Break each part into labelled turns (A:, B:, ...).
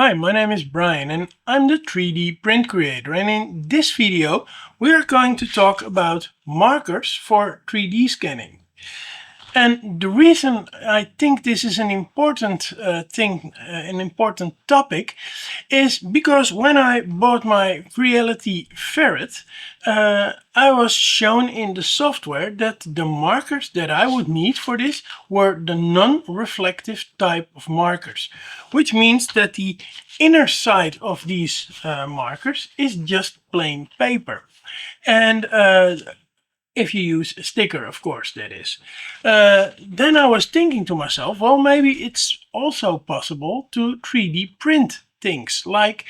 A: Hi, my name is Brian and I'm the 3D print creator, and in this video we are going to talk about markers for 3D scanning. And the reason I think this is an important an important topic, is because when I bought my Creality Ferret, I was shown in the software that the markers that I would need for this were the non-reflective type of markers, which means that the inner side of these markers is just plain paper. And if you use a sticker, of course, that is. Then I was thinking to myself, well, maybe it's also possible to 3D print things like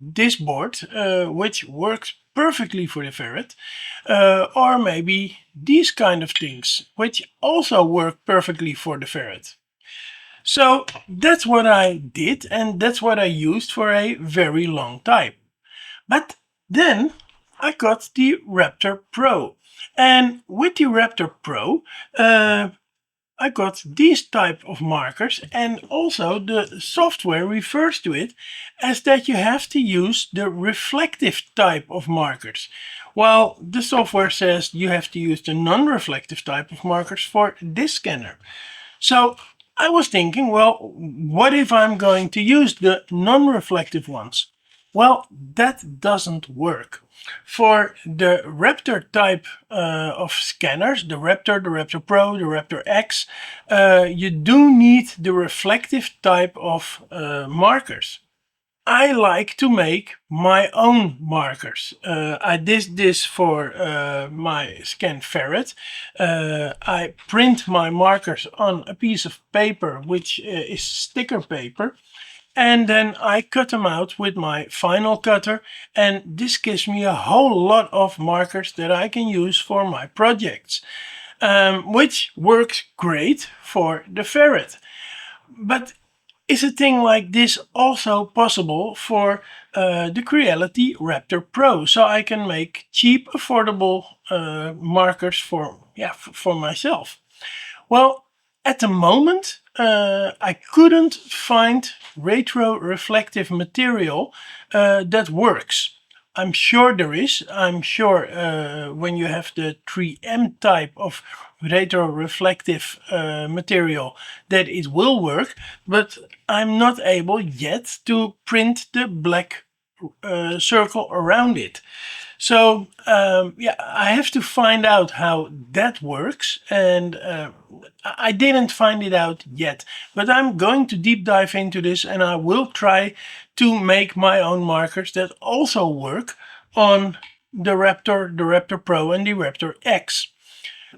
A: this board, which works perfectly for the ferret, or maybe these kind of things, which also work perfectly for the ferret. So that's what I did, and that's what I used for a very long time. But then I got the Raptor Pro. And with the Raptor Pro, I got these type of markers, and also the software refers to it as that you have to use the reflective type of markers, while the software says you have to use the non-reflective type of markers for this scanner. So I was thinking, well, what if I'm going to use the non-reflective ones? Well, that doesn't work. For the Raptor type of scanners, the Raptor Pro, the Raptor X, you do need the reflective type of markers. I like to make my own markers. I did this for my Scan Ferret. I print my markers on a piece of paper, which is sticker paper. And then I cut them out with my final cutter, and this gives me a whole lot of markers that I can use for my projects, which works great for the ferret. But is a thing like this also possible for the Creality Raptor Pro? So I can make cheap, affordable markers for myself. Well, at the moment, I couldn't find retro reflective material that works. I'm sure there is. I'm sure when you have the 3M type of retro reflective material that it will work, but I'm not able yet to print the black circle around it. So yeah, I have to find out how that works, and I didn't find it out yet, but I'm going to deep dive into this, and I will try to make my own markers that also work on the Raptor Pro and the Raptor X.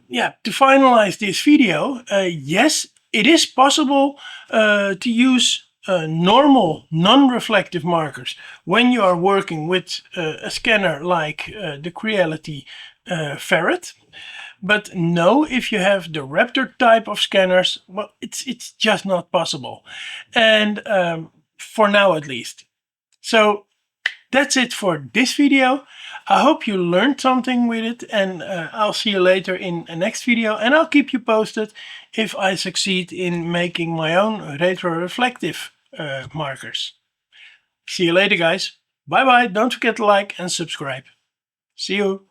A: Yeah, to finalize this video, yes, it is possible to use normal non-reflective markers when you are working with a scanner like the Creality Ferret. But no, if you have the Raptor type of scanners, well, it's just not possible. And for now at least. So that's it for this video. I hope you learned something with it, and I'll see you later in a next video, and I'll keep you posted if I succeed in making my own retro-reflective markers. See you later, guys. Bye bye. Don't forget to like and subscribe. See you.